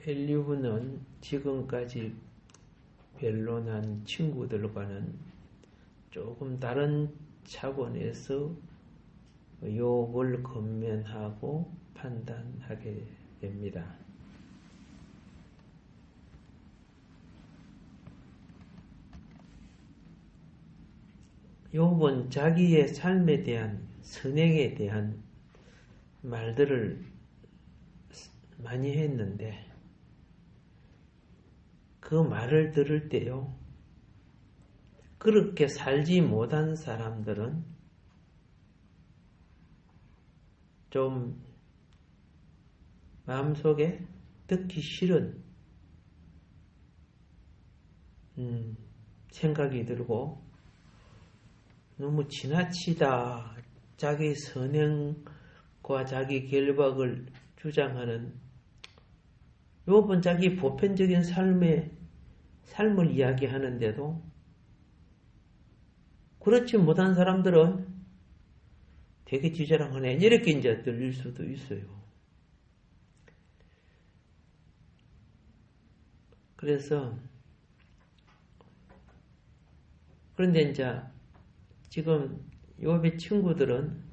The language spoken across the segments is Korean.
엘리후는 지금까지 변론한 친구들과는 조금 다른 차원에서 욥을 건면하고 판단하게 됩니다. 욥은 자기의 삶에 대한 선행에 대한 말들을 많이 했는데 그 말을 들을 때요, 그렇게 살지 못한 사람들은 좀 마음속에 듣기 싫은 생각이 들고 너무 지나치다 자기 선행과 자기 결박을 주장하는, 욥은 자기 보편적인 삶을 이야기하는데도 그렇지 못한 사람들은 되게 지자랑하네 이렇게 이제 들릴 수도 있어요. 그런데 이제 지금 욥의 친구들은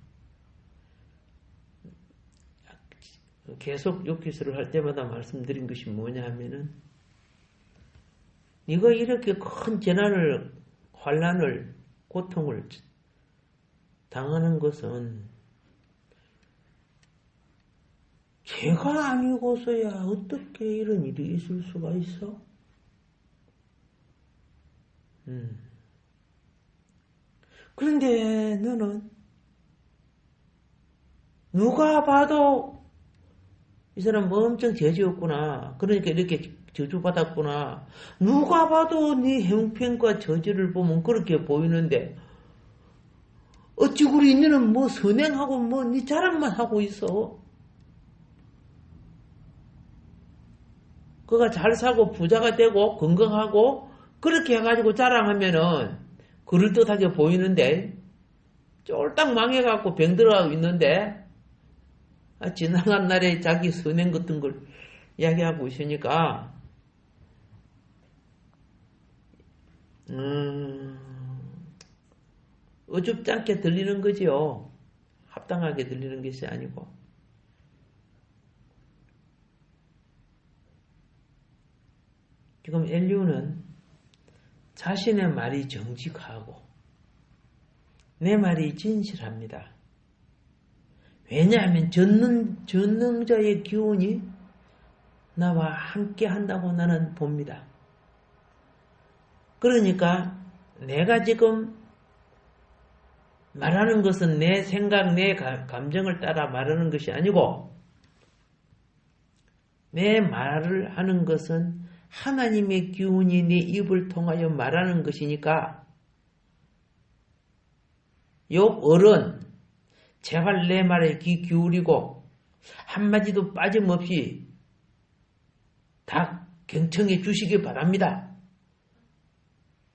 계속 욥기서를 할 때마다 말씀드린 것이 뭐냐 하면은, 네가 이렇게 큰 재난을, 환난을, 고통을 당하는 것은 죄가 아니고서야 어떻게 이런 일이 있을 수가 있어? 그런데 너는 누가 봐도 이 사람 엄청 죄지었구나. 그러니까 이렇게 저주받았구나. 누가 봐도 네 형편과 저지를 보면 그렇게 보이는데 어찌 그리 너는 뭐 선행하고 뭐 네 자랑만 하고 있어. 그가 잘 사고 부자가 되고 건강하고 그렇게 해가지고 자랑하면은 그럴듯하게 보이는데 쫄딱 망해갖고 병들어가고 있는데 지나간 날에 자기 선행 같은 걸 이야기하고 있으니까 어줍지 않게 들리는 거지요. 합당하게 들리는 것이 아니고. 지금 엘리후는 자신의 말이 정직하고 내 말이 진실합니다. 왜냐하면 전능자의 기운이 나와 함께 한다고 나는 봅니다. 그러니까 내가 지금 말하는 것은 내 생각, 내 감정을 따라 말하는 것이 아니고 내 말을 하는 것은 하나님의 기운이 내 입을 통하여 말하는 것이니까 욥 어른 제발 내 말에 귀 기울이고 한마디도 빠짐없이 다 경청해 주시기 바랍니다.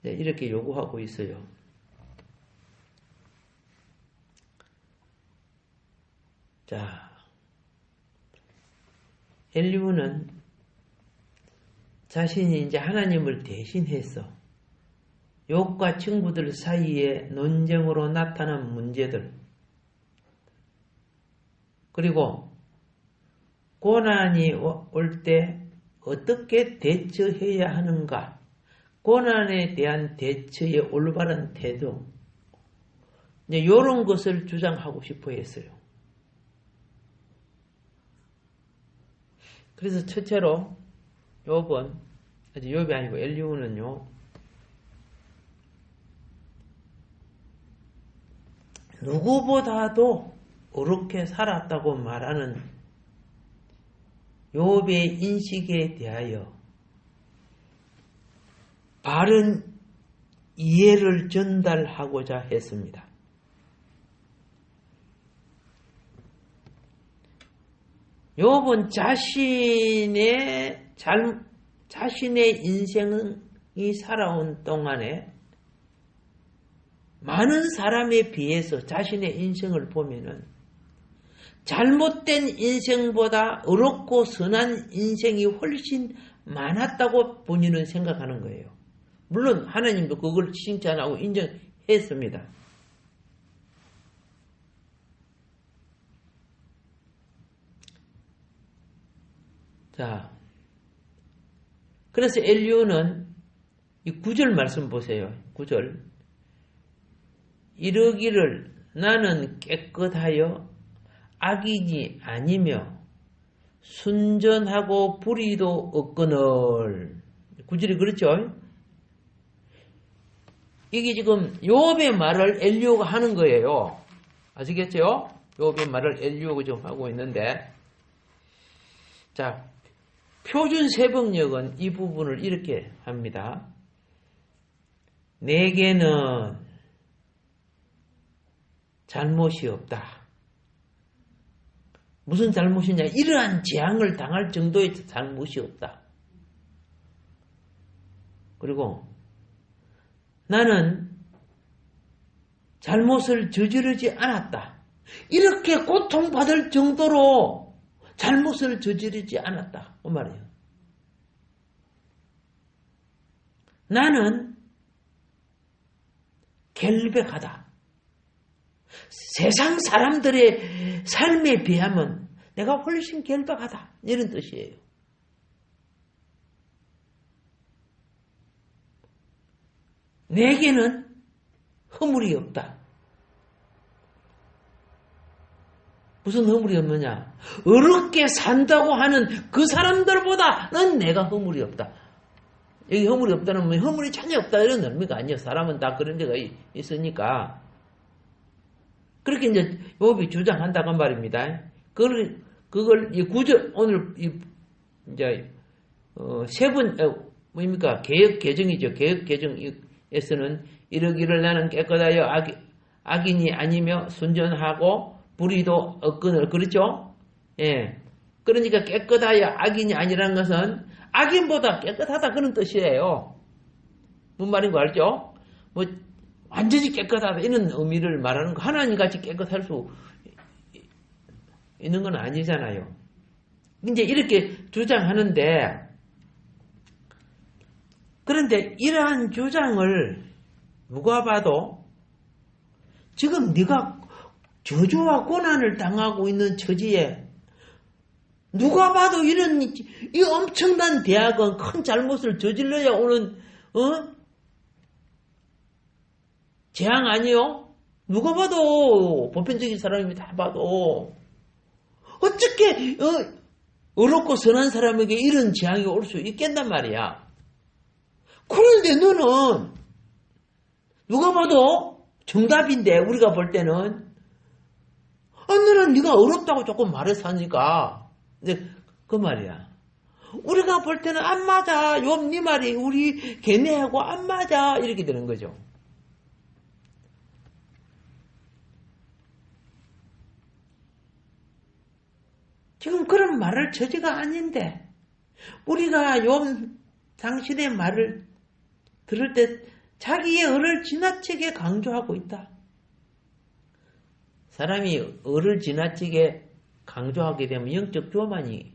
네, 이렇게 요구하고 있어요. 자, 엘리후는 자신이 이제 하나님을 대신해서 욥과 친구들 사이에 논쟁으로 나타난 문제들, 그리고 고난이 올 때 어떻게 대처해야 하는가, 고난에 대한 대처의 올바른 태도, 이제 이런 것을 주장하고 싶어 했어요. 그래서 첫째로 욥이 아니고 엘리후는요, 누구보다도 어렵게 살았다고 말하는 욥의 인식에 대하여 바른 이해를 전달하고자 했습니다. 욥은 자신의 인생이 살아온 동안에 많은 사람에 비해서 자신의 인생을 보면은 잘못된 인생보다 어렵고 선한 인생이 훨씬 많았다고 본인은 생각하는 거예요. 물론 하나님도 그걸 칭찬하고 인정했습니다. 자, 그래서 엘리야는 이 9절 말씀 보세요. 9절. 이르기를 나는 깨끗하여 악인이 아니며 순전하고 불의도 없거늘. 9절이 그렇죠? 이게 지금 요업의 말을 엘리야가 하는 거예요. 아시겠죠? 요업의 말을 엘리야가 지금 하고 있는데, 자, 표준 세번역은 이 부분을 이렇게 합니다. 내게는 잘못이 없다. 무슨 잘못이냐? 이러한 재앙을 당할 정도의 잘못이 없다. 그리고 나는 잘못을 저지르지 않았다. 이렇게 고통받을 정도로 잘못을 저지르지 않았다. 그 말이에요. 나는 결백하다. 세상 사람들의 삶에 비하면 내가 훨씬 결백하다. 이런 뜻이에요. 내게는 허물이 없다. 무슨 허물이 없느냐? 어렵게 산다고 하는 그 사람들보다는 내가 허물이 없다. 여기 허물이 없다는 건 허물이 전혀 없다 이런 의미가 아니에요. 사람은 다 그런 데가 있으니까. 그렇게 이제 욥이 주장한다고 말입니다. 그걸 이 구절 오늘 이제 세번 뭡니까? 개혁 개정이죠. 개혁 개정에서는 이러기를 나는 깨끗하여 악인이 아니며 순전하고 불의도 없거늘. 그렇죠? 예. 그러니까 깨끗하여 악인이 아니라는 것은 악인보다 깨끗하다 그런 뜻이에요. 뭔 말인 거 알죠? 뭐 완전히 깨끗하다 이런 의미를 말하는 거. 하나님같이 깨끗할 수 있는 건 아니잖아요. 이제 이렇게 주장하는데, 그런데 이러한 주장을 누가 봐도 지금 네가 저주와 고난을 당하고 있는 처지에 누가 봐도 이런 이 엄청난 대학은 큰 잘못을 저질러야 오는 재앙 아니요? 누가 봐도 보편적인 사람이 다 봐도 어떻게 어렵고 선한 사람에게 이런 재앙이 올 수 있겠단 말이야. 그런데 너는 누가 봐도 정답인데 우리가 볼 때는 너는 네가 어렵다고 조금 말해서 하니까 그 말이야. 우리가 볼 때는 안 맞아. 욥 네 말이 우리 걔네하고 안 맞아. 이렇게 되는 거죠. 지금 그런 말을 처지가 아닌데 우리가 욥 당신의 말을 들을 때 자기의 을을 지나치게 강조하고 있다. 사람이 을을 지나치게 강조하게 되면 영적 교만이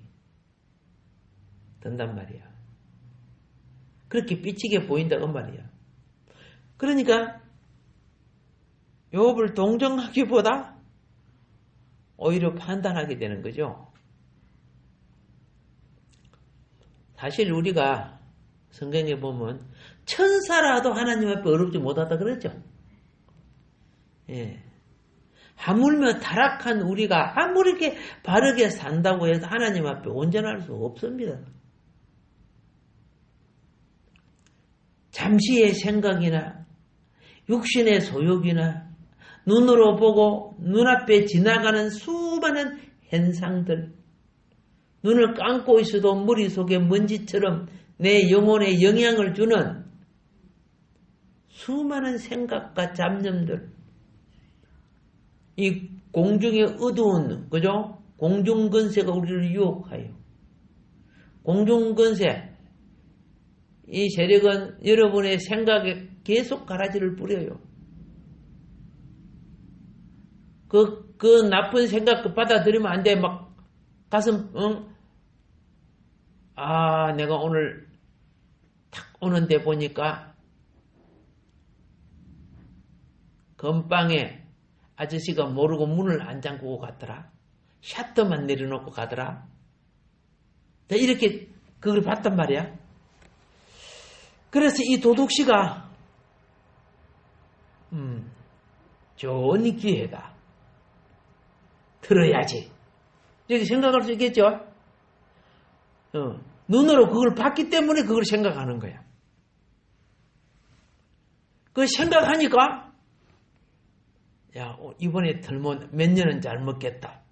든단 말이야. 그렇게 삐치게 보인다고 말이야. 그러니까 욥을 동정하기보다 오히려 판단하게 되는 거죠. 사실 우리가 성경에 보면 천사라도 하나님 앞에 어렵지 못하다 그랬죠. 예. 하물며 타락한 우리가 아무리 이렇게 바르게 산다고 해서 하나님 앞에 온전할 수 없습니다. 잠시의 생각이나 육신의 소욕이나 눈으로 보고 눈앞에 지나가는 수많은 현상들, 눈을 감고 있어도 머릿속에 먼지처럼 내 영혼에 영향을 주는 수많은 생각과 잡념들, 이 공중의 어두운, 그죠? 공중근세가 우리를 유혹하여. 공중근세, 이 세력은 여러분의 생각에 계속 가라지를 뿌려요. 그 나쁜 생각 받아들이면 안 돼. 막 가슴, 응? 아, 내가 오늘 탁 오는데 보니까 건빵에 아저씨가 모르고 문을 안 잠그고 갔더라. 셔터만 내려놓고 가더라. 이렇게 그걸 봤단 말이야. 그래서 이 도둑씨가 좋은 기회다. 들어야지. 이렇게 생각할 수 있겠죠? 눈으로 그걸 봤기 때문에 그걸 생각하는 거야. 그 생각하니까 야, 이번에 들면 몇 년은 잘 먹겠다.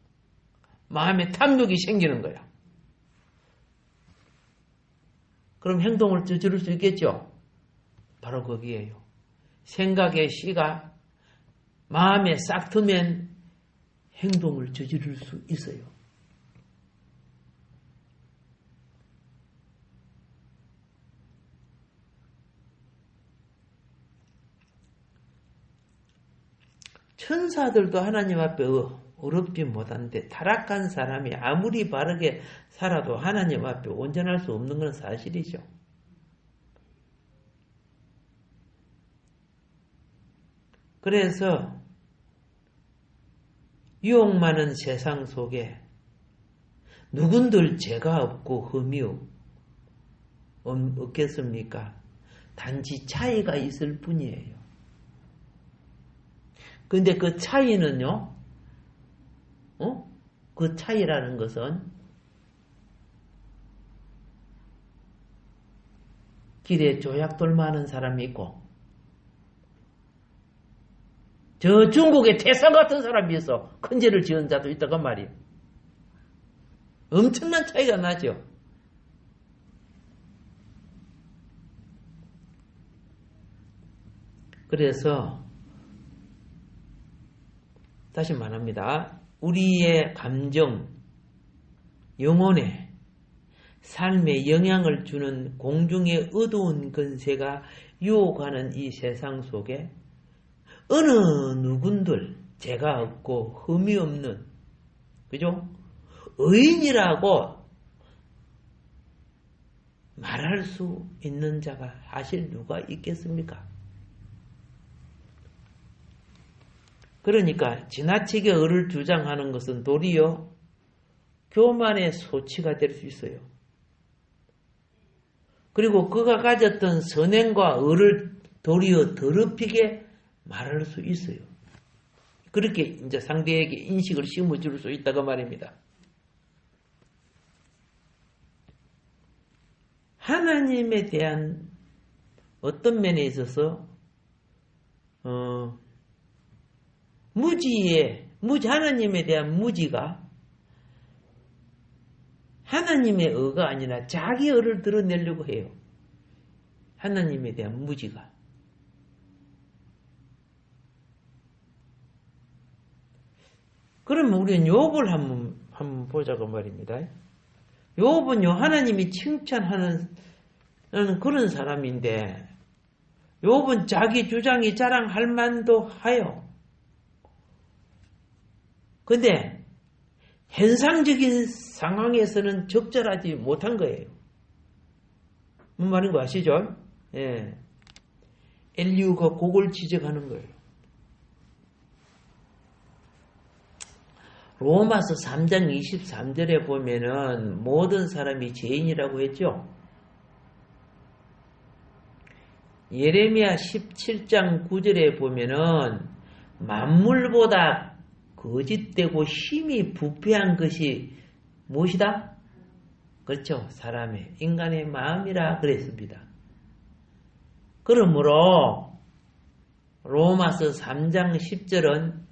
마음에 탐욕이 생기는 거야. 그럼 행동을 저지를 수 있겠죠? 바로 거기에요. 생각의 씨가 마음에 싹 트면 행동을 저지를 수 있어요. 천사들도 하나님 앞에 어렵지 못한데 타락한 사람이 아무리 바르게 살아도 하나님 앞에 온전할 수 없는 건 사실이죠. 그래서 유혹 많은 세상 속에 누군들 죄가 없고 흠이 없겠습니까? 단지 차이가 있을 뿐이에요. 근데 그 차이는요, 그 차이라는 것은 길에 조약돌 많은 사람이 있고, 저 중국에 태산 같은 사람이 있어. 큰 죄를 지은 자도 있다고 말이에요. 엄청난 차이가 나죠. 그래서 다시 말합니다. 우리의 감정, 영혼에, 삶에 영향을 주는 공중의 어두운 근세가 유혹하는 이 세상 속에 어느 누군들 죄가 없고 흠이 없는, 그죠? 의인이라고 말할 수 있는 자가 사실 누가 있겠습니까? 그러니까 지나치게 의를 주장하는 것은 도리어 교만의 소치가 될 수 있어요. 그리고 그가 가졌던 선행과 의를 도리어 더럽히게 말할 수 있어요. 그렇게 이제 상대에게 인식을 심어줄 수 있다고 말입니다. 하나님에 대한 어떤 면에 있어서 하나님에 대한 무지가 하나님의 의가 아니라 자기 의를 드러내려고 해요. 하나님에 대한 무지가. 그러면 우리는 욥을 한번 보자고 말입니다. 욥은요, 하나님이 칭찬하는 그런 사람인데, 욥은 자기 주장이 자랑할 만도 하여. 근데 현상적인 상황에서는 적절하지 못한 거예요. 무슨 말인 거 아시죠? 예. 엘리후가 그걸 지적하는 거예요. 로마서 3장 23절에 보면은 모든 사람이 죄인이라고 했죠. 예레미야 17장 9절에 보면은 만물보다 거짓되고 힘이 부패한 것이 무엇이다? 그렇죠. 사람의, 인간의 마음이라 그랬습니다. 그러므로 로마서 3장 10절은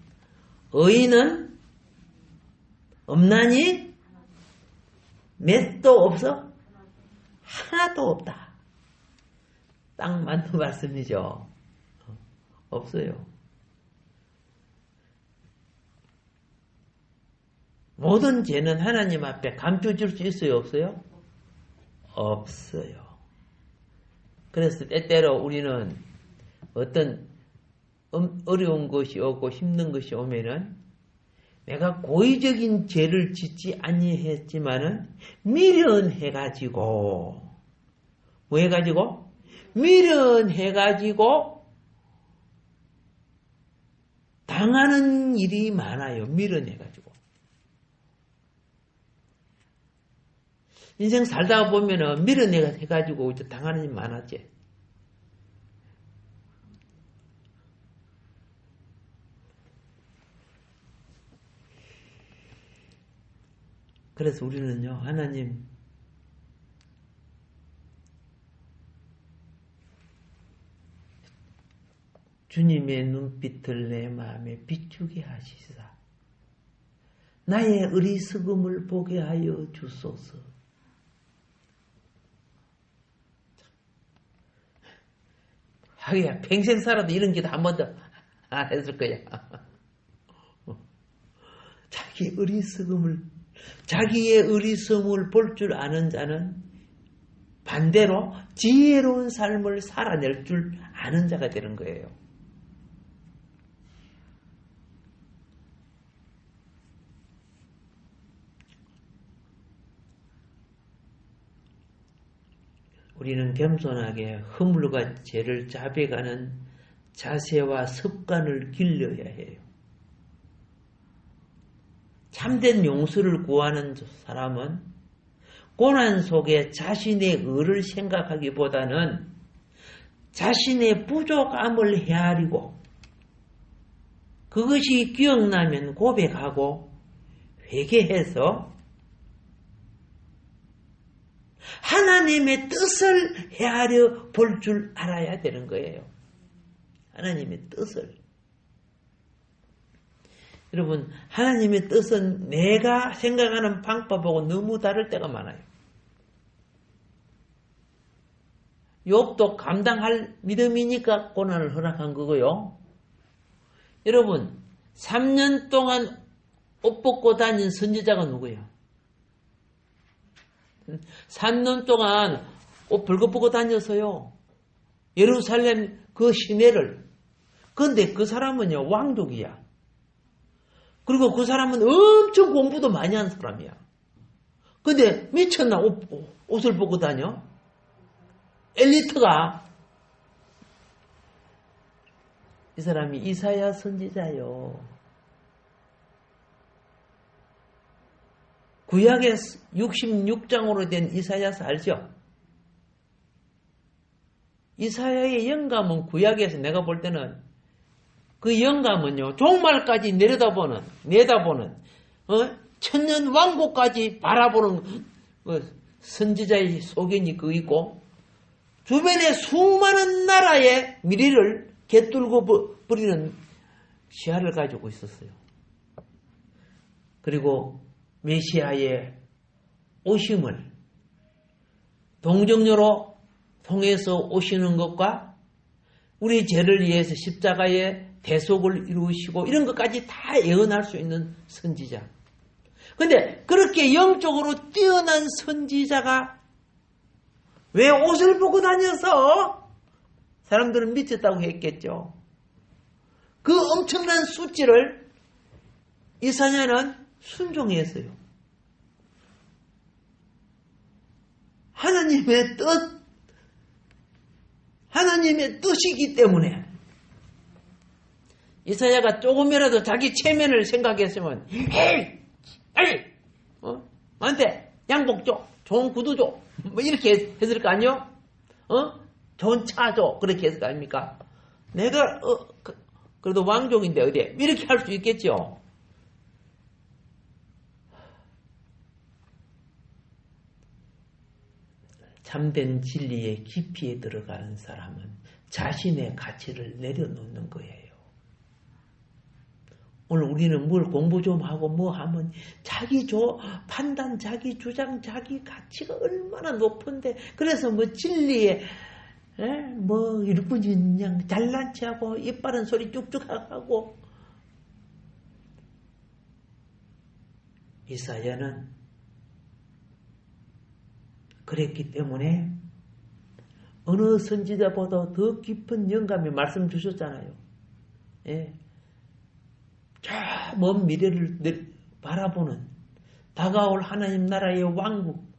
의인은 없나니? 맷도 없어? 하나도 없다. 딱 맞는 말씀이죠. 없어요. 모든 죄는 하나님 앞에 감춰줄 수 있어요? 없어요? 없어요. 그래서 때때로 우리는 어떤 어려운 것이 오고 힘든 것이 오면은 내가 고의적인 죄를 짓지 아니했지만은 미련해가지고 뭐 해가지고? 미련해가지고 당하는 일이 많아요. 미련해가지고. 인생 살다가 보면은 미련해가지고 당하는 일이 많았지. 그래서 우리는요, 하나님, 주님의 눈빛을 내 마음에 비추게 하시사 나의 어리석음을 보게 하여 주소서. 하기야 평생 살아도 이런 기도 한 번도 안 했을 거야. 자기의 어리석음을 볼 줄 아는 자는 반대로 지혜로운 삶을 살아낼 줄 아는 자가 되는 거예요. 우리는 겸손하게 허물과 죄를 자백하는 자세와 습관을 길러야 해요. 참된 용서를 구하는 사람은 고난 속에 자신의 의를 생각하기보다는 자신의 부족함을 헤아리고 그것이 기억나면 고백하고 회개해서 하나님의 뜻을 헤아려 볼 줄 알아야 되는 거예요. 하나님의 뜻을. 여러분, 하나님의 뜻은 내가 생각하는 방법하고 너무 다를 때가 많아요. 욥도 감당할 믿음이니까 고난을 허락한 거고요. 여러분, 3년 동안 옷 벗고 다닌 선지자가 누구예요? 3년 동안 옷 벌거벗고 다녔어요. 예루살렘 그 시내를. 그런데 그 사람은요, 왕족이야. 그리고 그 사람은 엄청 공부도 많이 한 사람이야. 근데 미쳤나 옷을 벗고 다녀? 엘리트가. 이 사람이 이사야 선지자요. 구약의 66장으로 된 이사야서 알죠? 이사야의 영감은 구약에서 내가 볼 때는 그 영감은요, 종말까지 내다보는, 천년 왕국까지 바라보는 선지자의 소견이 그 있고, 주변에 수많은 나라의 미래를 꿰뚫고 버리는 시야를 가지고 있었어요. 그리고 메시아의 오심을 동정녀로 통해서 오시는 것과 우리 죄를 위해서 십자가의 대속을 이루시고 이런 것까지 다 예언할 수 있는 선지자. 근데 그렇게 영적으로 뛰어난 선지자가 왜 옷을 벗고 다녀서 사람들은 미쳤다고 했겠죠. 그 엄청난 수치를 이사야는 순종했어요. 하나님의 뜻이기 때문에 이사야가 조금이라도 자기 체면을 생각했으면 에이! 나한테 양복 줘. 좋은 구두 줘. 뭐 이렇게 했을 거 아니요? 좋은 차 줘. 그렇게 했을 거 아닙니까? 내가 그래도 왕족인데 어디에 이렇게 할 수 있겠죠. 참된 진리의 깊이에 들어가는 사람은 자신의 가치를 내려놓는 거예요. 오늘 우리는 뭘 공부 좀 하고 뭐 하면 자기 판단, 자기 주장, 자기 가치가 얼마나 높은데 그래서 뭐 진리에 뭐 일꾼이 그냥 잘난 체하고 이빨은 소리 쭉쭉 하고 이사야는 그랬기 때문에 어느 선지자보다 더 깊은 영감의 말씀 주셨잖아요. 예. 저 먼 미래를 바라보는 다가올 하나님 나라의 왕국.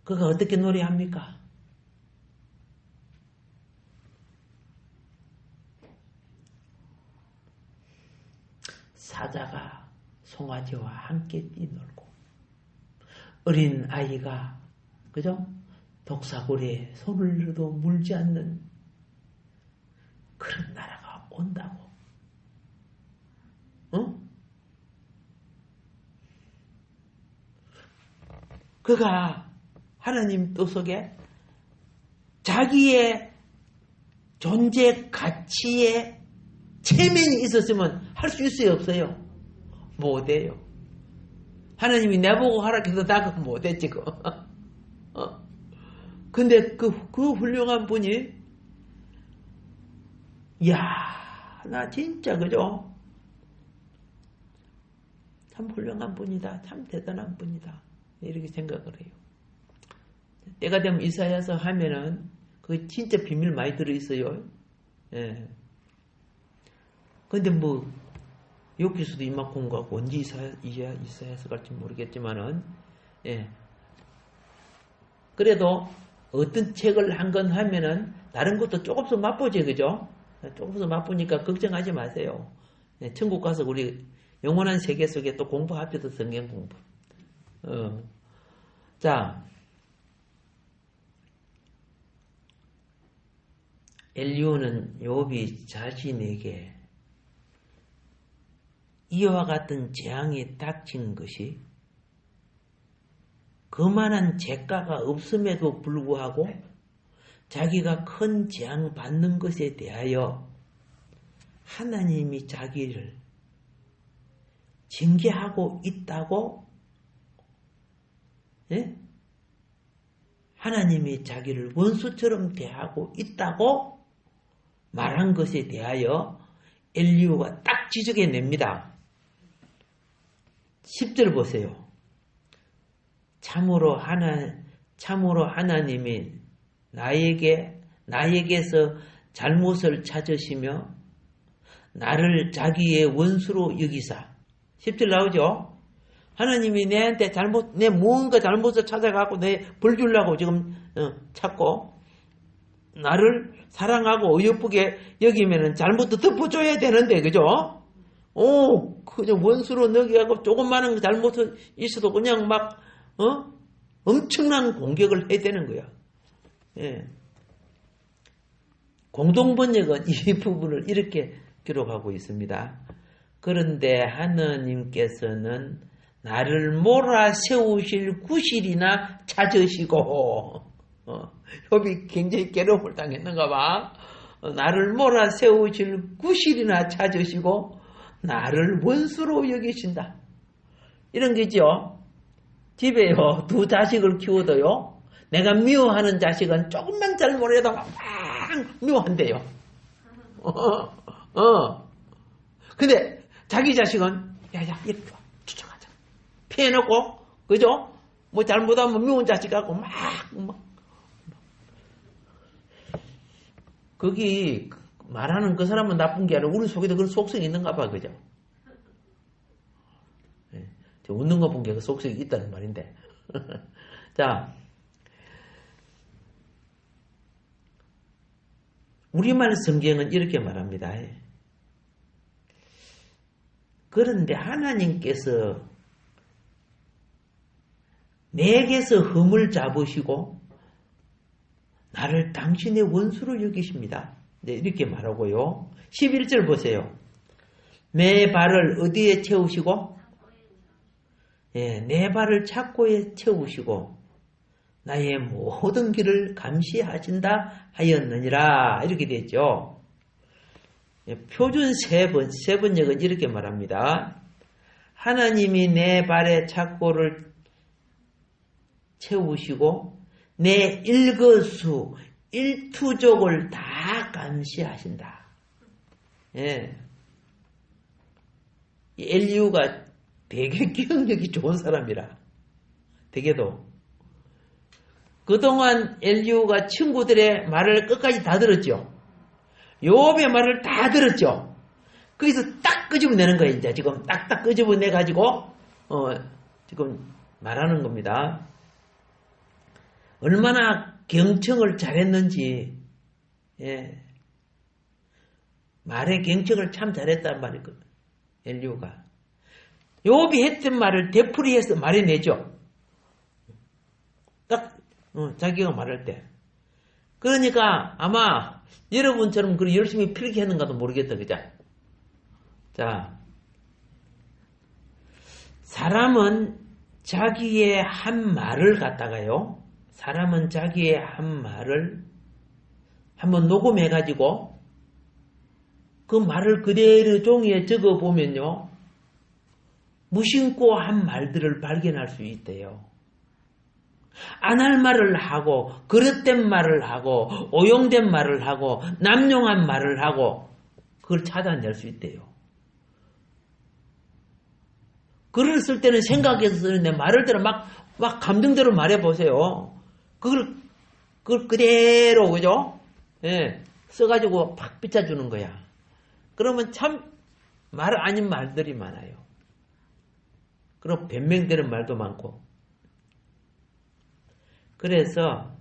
그가 어떻게 노래합니까? 사자가 송아지와 함께 뛰놀고 어린 아이가 그죠? 독사고리에 손을 넣어도 물지 않는 그런 나라가 온다고. 그가 하나님 뜻 속에 자기의 존재 가치에 체면이 있었으면 할 수 있어요, 없어요? 못해요. 하나님이 내보고 하라 해도 나 그거 못했지, 그거. 근데 그 훌륭한 분이, 이야, 나 진짜, 그죠? 참 훌륭한 분이다. 참 대단한 분이다. 이렇게 생각을 해요. 때가 되면 이사야서 하면은, 그게 진짜 비밀 많이 들어있어요. 예. 근데 뭐, 여기서도 이만큼 가고, 언제 이사야서 갈지 모르겠지만은, 예. 그래도, 어떤 책을 한 건 하면은, 다른 것도 조금씩 맛보지, 그죠? 조금씩 맛보니까 걱정하지 마세요. 예. 천국 가서 우리 영원한 세계 속에 또 공부합시다, 성경 공부. 자, 엘리후는 욥이 자신에게 이와 같은 재앙이 닥친 것이 그만한 죄가가 없음에도 불구하고 자기가 큰 재앙 받는 것에 대하여 하나님이 자기를 징계하고 있다고, 예? 하나님이 자기를 원수처럼 대하고 있다고 말한 것에 대하여 엘리후가 딱 지적해냅니다. 10절 보세요. 참으로 하나님이 나에게서 잘못을 찾으시며 나를 자기의 원수로 여기사. 10절 나오죠? 하나님이 내한테 내 무언가 잘못을 찾아가고 내 벌 주려고 지금 찾고 나를 사랑하고 어여쁘게 여기면은 잘못도 덮어줘야 되는데, 그죠? 그냥 원수로 너기하고 조금만한 잘못은 있어도 그냥 막, 엄청난 공격을 해야 되는 거야. 예. 공동번역은 이 부분을 이렇게 기록하고 있습니다. 그런데 하나님께서는 나를 몰아세우실 구실이나 찾으시고, 욥이 굉장히 괴로움을 당했는가 봐. 나를 몰아세우실 구실이나 찾으시고 나를 원수로 여기신다. 이런 게죠. 집에요, 두 자식을 키워도요, 내가 미워하는 자식은 조금만 잘못해도 막 미워한대요. 근데 자기 자식은 야야 이리 와 쫓아가자 피해놓고, 그죠? 뭐 잘못하면 미운 자식하고 막 거기 말하는 그 사람은 나쁜 게 아니라 우리 속에도 그런 속성이 있는가 봐, 그죠? 네. 웃는 거 본 게 그 속성이 있다는 말인데. 자, 우리말 성경은 이렇게 말합니다. 그런데 하나님께서 내게서 흠을 잡으시고 나를 당신의 원수로 여기십니다. 네, 이렇게 말하고요. 11절 보세요. 내 발을 어디에 채우시고? 예, 내 발을 착고에 채우시고 나의 모든 길을 감시하신다 하였느니라. 이렇게 되죠. 예, 표준 세번역은 이렇게 말합니다. 하나님이 내 발에 착고를 채우시고 내 일거수 일투족을 다 감시하신다. 예. 엘리후가 되게 기억력이 좋은 사람이라. 되게도. 그동안 엘리후가 친구들의 말을 끝까지 다 들었죠. 욥의 말을 다 들었죠. 거기서 딱 딱 끄집어내는 거예요. 이제 지금 딱딱 끄집어내가지고, 지금 말하는 겁니다. 얼마나 경청을 잘했는지, 예. 말의 경청을 참 잘했단 말이거든. 엘리후가. 욥이 했던 말을 되풀이해서 말해내죠. 딱 자기가 말할 때. 그러니까 아마 여러분처럼 그 열심히 필기했는가도 모르겠다. 그죠? 자, 사람은 자기의 한 말을 갖다가요. 사람은 자기의 한 말을 한번 녹음해가지고 그 말을 그대로 종이에 적어보면요. 무심코 한 말들을 발견할 수 있대요. 안 할 말을 하고 그릇된 말을 하고 오용된 말을 하고 남용한 말을 하고 그걸 찾아낼 수 있대요. 글을 쓸 때는 생각해서 쓰는데 말을 대로 막 감정대로 말해보세요. 그걸 그대로, 그죠? 예, 써가지고 팍 비춰주는 거야. 그러면 참 말 아닌 말들이 많아요. 그리고 변명되는 말도 많고. 그래서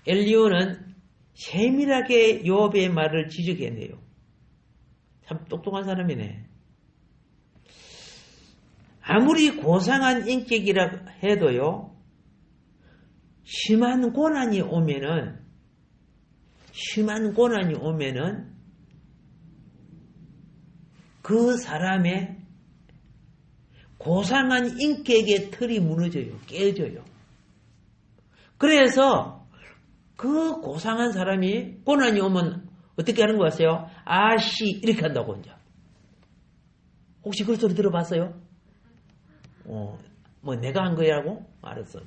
엘리후는 세밀하게 욥의 말을 지적해내요. 참 똑똑한 사람이네. 아무리 고상한 인격이라 해도요. 심한 고난이 오면은 그 사람의 고상한 인격의 틀이 무너져요. 깨져요. 그래서 그 고상한 사람이 고난이 오면 어떻게 하는 거 아세요? 아씨 이렇게 한다고 이제. 혹시 그 소리 들어봤어요? 뭐 내가 한 거야라고? 알았어.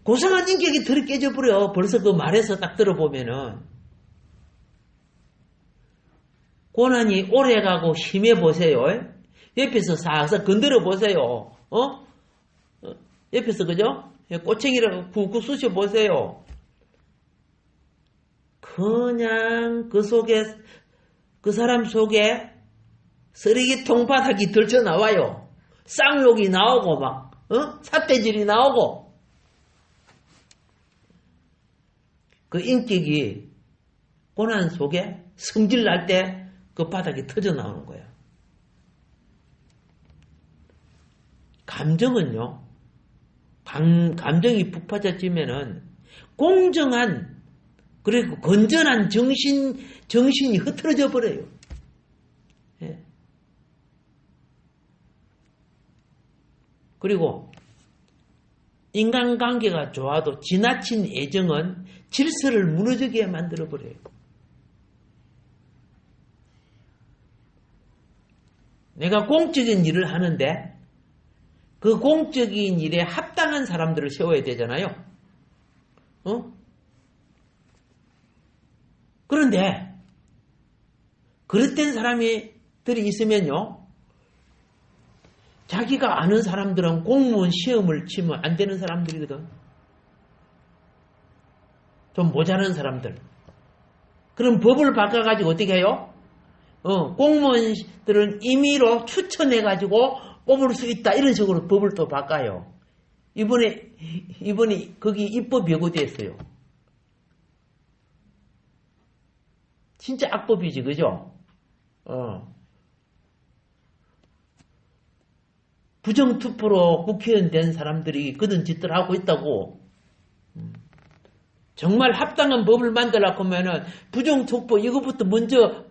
고상한 인격이 틀이 깨져버려. 벌써 그 말에서 딱 들어보면은 고난이 오래가고 심해보세요. 옆에서 싹싹 건드려 보세요. 옆에서 그죠? 꼬챙이를 쿡쿡 쑤셔보세요. 그냥 그 사람 속에 쓰레기통 바닥이 들쳐나와요. 쌍욕이 나오고 삿대질이 나오고. 그 인격이 고난 속에 성질 날 때 그 바닥이 터져 나오는 거야. 감정은요, 감정이 북받쳐지면은 공정한, 그리고 건전한 정신이 흐트러져 버려요. 예. 그리고 인간관계가 좋아도 지나친 애정은 질서를 무너지게 만들어 버려요. 내가 공적인 일을 하는데 그 공적인 일에 합당한 사람들을 세워야 되잖아요. 그런데 그릇된 사람들이 있으면요. 자기가 아는 사람들은 공무원 시험을 치면 안 되는 사람들이거든. 좀 모자란 사람들. 그럼 법을 바꿔가지고 어떻게 해요? 공무원들은 임의로 추천해가지고 뽑을 수 있다. 이런 식으로 법을 또 바꿔요. 이번에 거기 입법 예고됐어요. 진짜 악법이지, 그죠? 부정투표로 국회의원 된 사람들이 그런 짓들 하고 있다고. 정말 합당한 법을 만들려고 하면은 부정투표 이거부터 먼저,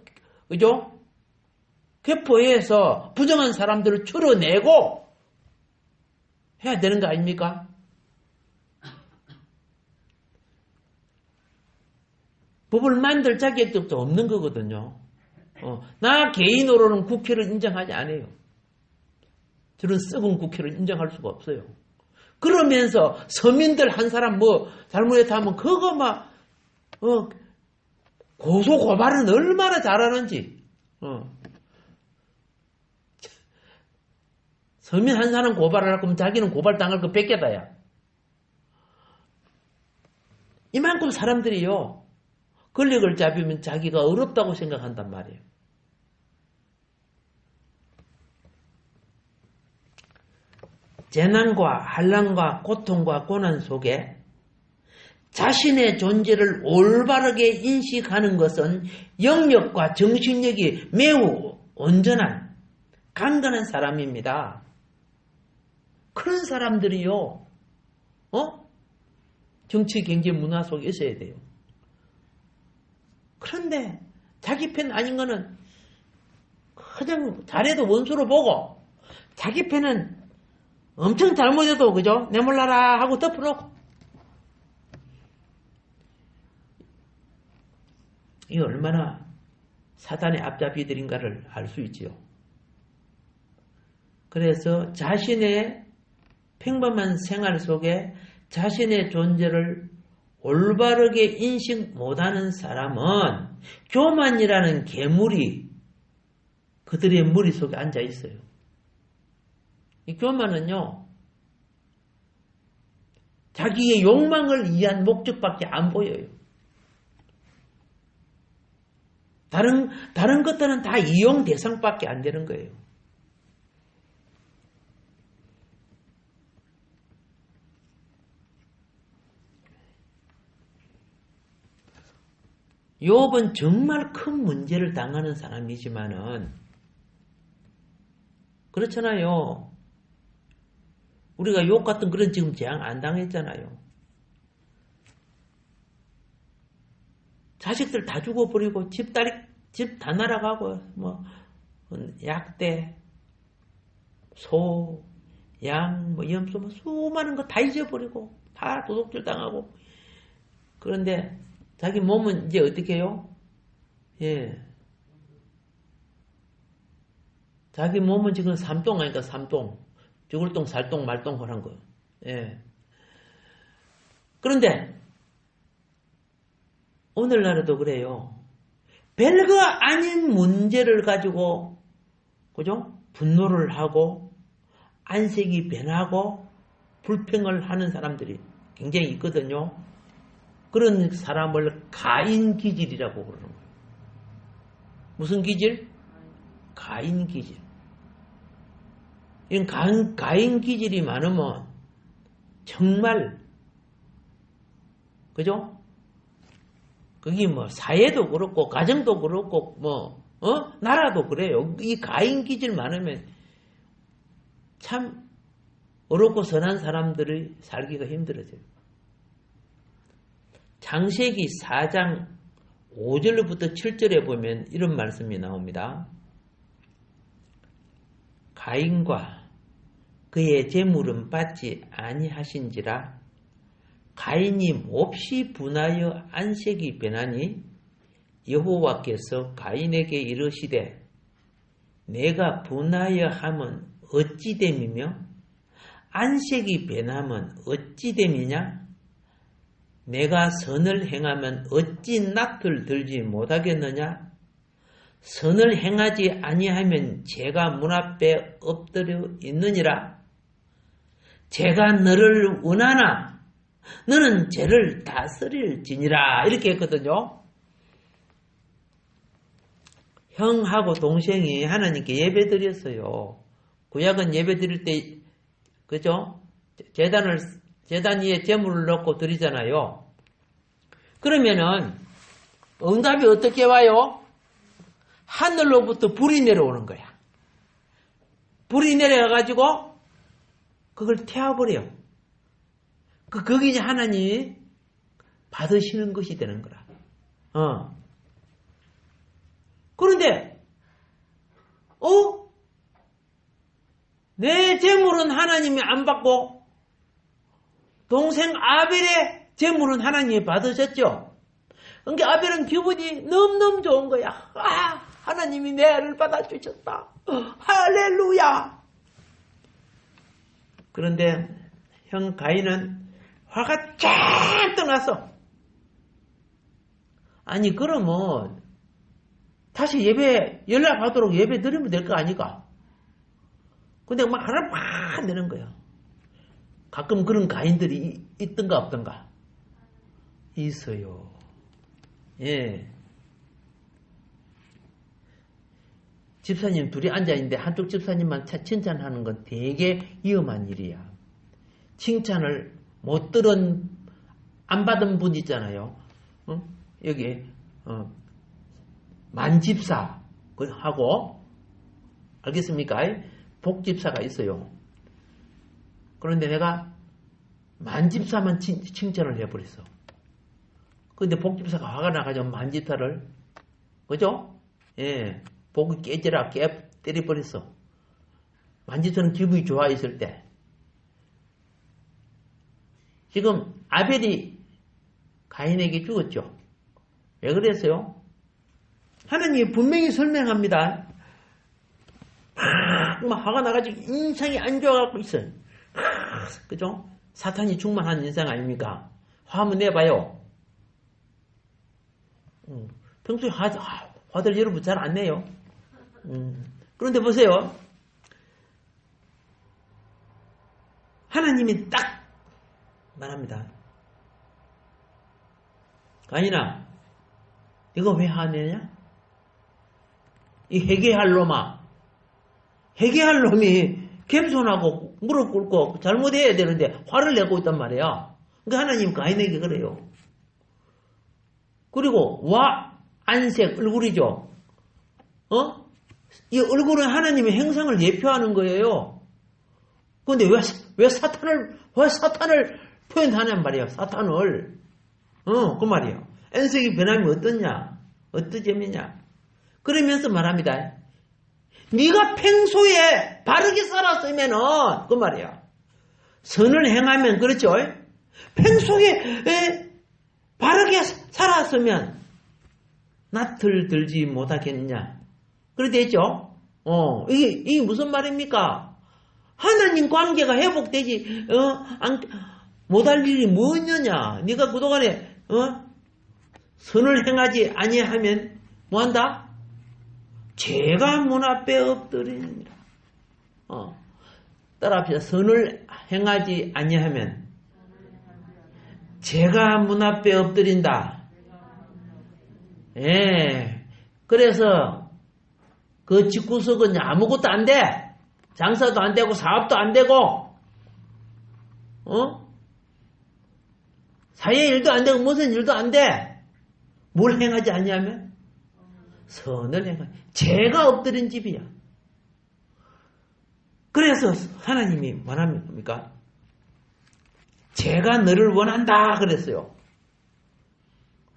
그죠? 개포해서 부정한 사람들을 추려내고 해야 되는 거 아닙니까? 법을 만들 자격도 없는 거거든요. 나 개인으로는 국회를 인정하지 않아요. 저런 썩은 국회를 인정할 수가 없어요. 그러면서 서민들 한 사람 잘못했다면 그거 고소 고발은 얼마나 잘하는지. 서민 한 사람 고발을 하면 자기는 고발당할 거 뺏겠다야. 이만큼 사람들이요. 권력을 잡으면 자기가 어렵다고 생각한단 말이에요. 재난과 한란과 고통과 고난 속에 자신의 존재를 올바르게 인식하는 것은 영역과 정신력이 매우 온전한 강건한 사람입니다. 그런 사람들이요, 정치, 경제, 문화 속에 있어야 돼요. 그런데 자기 편 아닌 거는 그냥 잘해도 원수로 보고, 자기 편은 엄청 잘못해도 그죠? 내 몰라라 하고 덮어놓고. 이 얼마나 사단의 앞잡이들인가를 알 수 있지요. 그래서 자신의 평범한 생활 속에 자신의 존재를 올바르게 인식 못하는 사람은 교만이라는 괴물이 그들의 머릿속에 앉아 있어요. 이 교만은요, 자기의 욕망을 위한 목적밖에 안 보여요. 다른 것들은 다 이용 대상밖에 안 되는 거예요. 욥은 정말 큰 문제를 당하는 사람이지만은 그렇잖아요. 우리가 욥 같은 그런 지금 재앙 안 당했잖아요. 자식들 다 죽어버리고 집 다 날아가고 약대, 소, 양, 염소 수많은 거 다 잊어버리고 다 도둑질 당하고. 그런데 자기 몸은 이제 어떻게 해요? 예. 자기 몸은 지금 삼동 아니까 삼동. 죽을 동, 살동, 말동 하는 거. 예. 그런데 오늘날에도 그래요. 별거 아닌 문제를 가지고 그죠? 분노를 하고 안색이 변하고 불평을 하는 사람들이 굉장히 있거든요. 그런 사람을 가인기질이라고 그러는 거예요. 무슨 기질? 가인기질. 이런 가인기질이 많으면 정말 그죠? 그게 사회도 그렇고 가정도 그렇고 나라도 그래요. 이 가인기질 많으면 참 어렵고 선한 사람들이 살기가 힘들어져요. 창세기 4장 5절부터 7절에 보면 이런 말씀이 나옵니다. 가인과 그의 재물은 받지 아니하신지라 가인이 몹시 분하여 안색이 변하니 여호와께서 가인에게 이르시되 내가 분하여 함은 어찌 됨이며 안색이 변하면 어찌 됨이냐 내가 선을 행하면 어찌 낯을 들지 못하겠느냐 선을 행하지 아니하면 죄가 문 앞에 엎드려 있느니라 죄가 너를 원하나 너는 죄를 다스릴지니라 이렇게 했거든요. 형하고 동생이 하나님께 예배 드렸어요. 구약은 예배 드릴 때 그죠? 제단 위에 제물을 넣고 드리잖아요. 그러면은 응답이 어떻게 와요? 하늘로부터 불이 내려오는 거야. 불이 내려가지고 그걸 태워버려요. 거기 이제 하나님이 받으시는 것이 되는 거라. 그런데 내 재물은 하나님이 안 받고 동생 아벨의 재물은 하나님이 받으셨죠. 그러니까 아벨은 기분이 너무너무 좋은 거야. 하나님이 내 애를 받아주셨다. 할렐루야. 그런데 형 가인은 화가 쫙 나서 아니 그러면 다시 예배 연락하도록 예배 드리면 될 거 아니까. 근데 막 하나 막 내는 거야. 가끔 그런 가인들이 있던가 없던가? 있어요. 예. 집사님 둘이 앉아있는데 한쪽 집사님만 칭찬하는 건 되게 위험한 일이야. 칭찬을 못 들은, 안 받은 분 있잖아요. 여기, 만집사, 하고, 알겠습니까? 복집사가 있어요. 그런데 내가 만집사만 칭찬을 해버렸어. 근데 복집사가 화가 나가지고 만집사를, 그죠? 예. 복이 깨지라 때려버렸어. 만집사는 기분이 좋아 있을 때. 지금 아벨이 가인에게 죽었죠. 왜 그랬어요? 하나님이 분명히 설명합니다. 막 화가 나가지고 인상이 안 좋아갖고 있어요. 그죠? 사탄이 충만한 인상 아닙니까? 화 한번 내봐요. 평소에 화들 여러분 잘 안 내요. 그런데 보세요. 하나님이 딱 말합니다. 가인아, 이거 왜 화내냐? 이 회개할 놈아. 회개할 놈이 겸손하고 무릎 꿇고 잘못해야 되는데 화를 내고 있단 말이야. 그러니까 하나님 가인에게 그래요. 그리고 안색 얼굴이죠. 이 얼굴은 하나님의 행성을 예표하는 거예요. 그런데 왜 사탄을 표현하냔 말이야. 사탄을. 그 말이야. 안색이 변하면 어떠냐? 어떠점이냐? 그러면서 말합니다. 네가 평소에 바르게 살았으면은 그 말이야. 선을 행하면 그렇죠. 평소에 바르게 살았으면 낯을 들지 못하겠느냐. 그렇게 됐죠. 이게 무슨 말입니까? 하나님 관계가 회복되지 못할 일이 뭐였느냐. 네가 그동안에 선을 행하지 아니하면 뭐한다? 죄가 문 앞에 엎드리느니라. 따라합시다. 선을 행하지 아니하면 죄가 문 앞에 엎드린다. 예. 그래서 그 집구석은 아무것도 안 돼. 장사도 안 되고 사업도 안 되고 사회 일도 안 되고 무슨 일도 안 돼. 뭘 행하지 아니하면 선을 행하. 죄가 엎드린 집이야. 그래서 하나님이 말합니까? 제가 너를 원한다 그랬어요.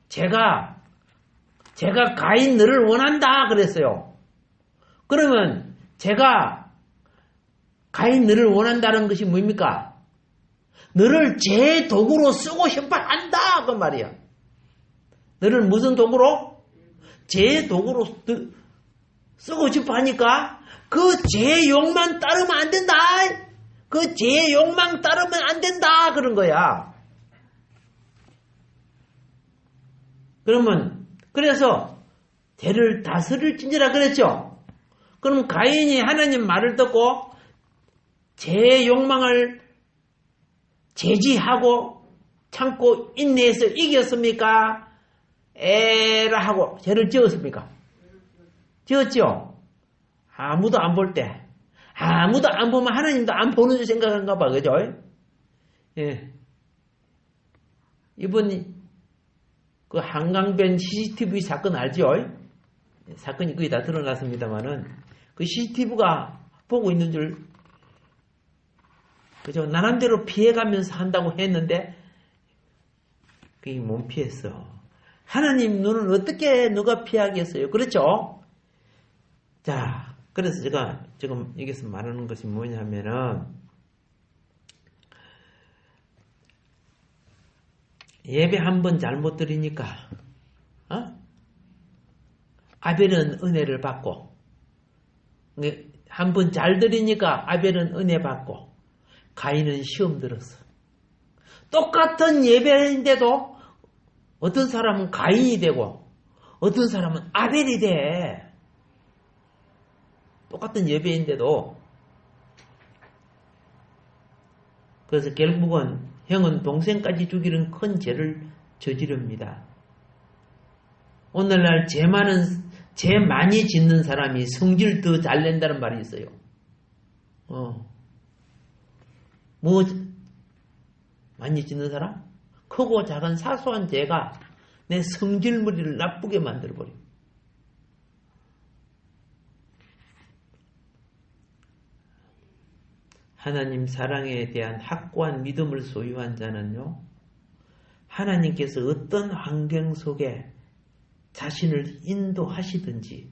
제가 가인 너를 원한다 그랬어요. 그러면 제가 가인 너를 원한다는 것이 뭡니까? 너를 제 도구로 쓰고 싶어 한다 그 말이야. 너를 무슨 도구로? 제 도구로 쓰고 싶어 하니까 그 제 욕만 따르면 안 된다. 그 제 욕망 따르면 안 된다 그런 거야. 그러면 그래서 죄를 다스릴진지라 그랬죠. 그럼 가인이 하나님 말을 듣고 제 욕망을 제지하고 참고 인내해서 이겼습니까? 에라 하고 죄를 지었습니까? 지었죠? 아무도 안 볼 때. 아무도 안 보면 하나님도 안 보는 줄 생각한가 봐. 그죠? 예. 이번 그 한강변 CCTV 사건 알죠? 사건이 거의 다 드러났습니다만은 그 CCTV가 보고 있는 줄 그죠? 나름대로 피해가면서 한다고 했는데 그게 못 피했어. 하나님 눈은 어떻게 누가 피하겠어요? 그렇죠? 자, 그래서 제가 지금 여기서 말하는 것이 뭐냐면은 예배 한 번 잘못 드리니까 아벨은 은혜를 받고 한 번 잘 드리니까 아벨은 은혜 받고 가인은 시험 들었어. 똑같은 예배인데도 어떤 사람은 가인이 되고 어떤 사람은 아벨이 돼. 똑같은 예배인데도. 그래서 결국은 형은 동생까지 죽이는 큰 죄를 저지릅니다. 오늘날 죄 많이 짓는 사람이 성질 더 잘 낸다는 말이 있어요. 뭐 많이 짓는 사람? 크고 작은 사소한 죄가 내 성질머리를 나쁘게 만들어버려. 하나님 사랑에 대한 확고한 믿음을 소유한 자는요, 하나님께서 어떤 환경 속에 자신을 인도하시든지,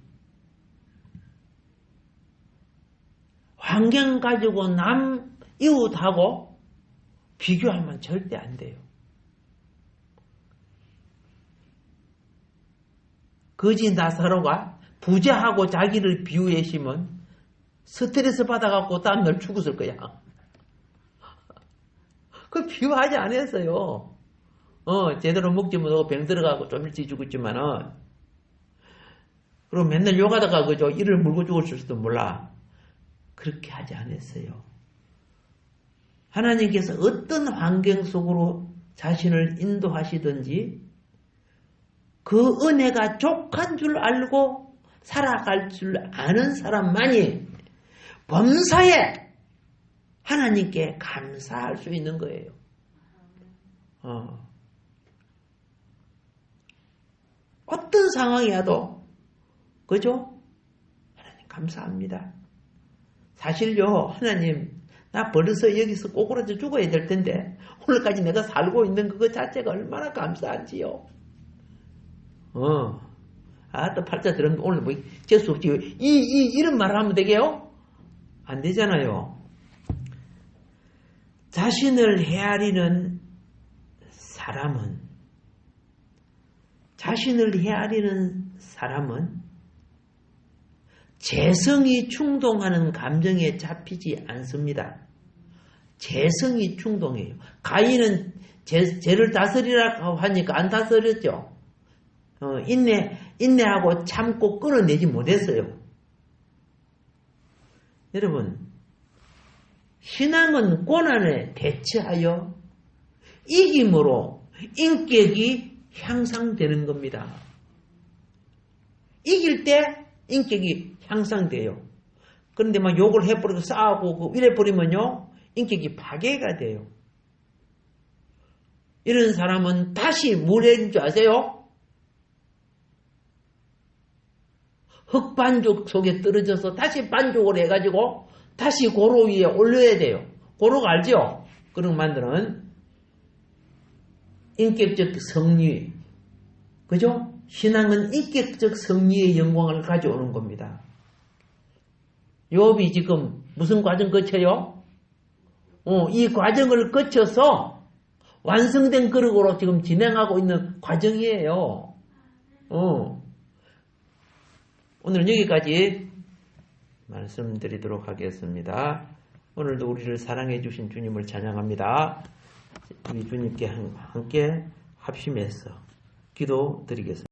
환경 가지고 남 이웃하고 비교하면 절대 안 돼요. 거지 나사로가 부자하고 자기를 비유했으면 스트레스 받아갖고 다음날 죽었을 거야. 그 비유하지 않았어요. 제대로 먹지 못하고 병 들어가고 좀 일찍 죽었지만은, 그리고 맨날 욕하다가 그저 이를 물고 죽었을지도 몰라. 그렇게 하지 않았어요. 하나님께서 어떤 환경 속으로 자신을 인도하시든지 그 은혜가 족한 줄 알고 살아갈 줄 아는 사람만이 범사에 하나님께 감사할 수 있는 거예요. 어떤 상황이어도, 그죠? 하나님 감사합니다. 사실요, 하나님, 나 벌써 여기서 꼬꾸라져 죽어야 될 텐데 오늘까지 내가 살고 있는 그거 자체가 얼마나 감사한지요. 또 팔자 들은 오늘 뭐 재수 없지. 이런 말을 하면 되게요? 안 되잖아요. 자신을 헤아리는 사람은 재성이 충동하는 감정에 잡히지 않습니다. 재성이 충동해요. 가인은 죄를 다스리라고 하니까 안 다스렸죠. 인내하고 참고 끌어내지 못했어요. 여러분, 신앙은 고난에 대처하여 이김으로 인격이 향상되는 겁니다. 이길 때 인격이 향상돼요. 그런데 막 욕을 해버리고 싸우고 이래버리면요, 인격이 파괴가 돼요. 이런 사람은 다시 뭘 해줄 줄 아세요? 흙반죽 속에 떨어져서 다시 반죽을 해가지고 다시 고로 위에 올려야 돼요. 고로가 알죠? 그런 만드는 인격적 승리, 그죠? 신앙은 인격적 승리의 영광을 가져오는 겁니다. 욥이 지금 무슨 과정 거쳐요? 이 과정을 거쳐서 완성된 그릇으로 지금 진행하고 있는 과정이에요. 오늘은 여기까지 말씀드리도록 하겠습니다. 오늘도 우리를 사랑해 주신 주님을 찬양합니다. 우리 주님께 함께 합심해서 기도드리겠습니다.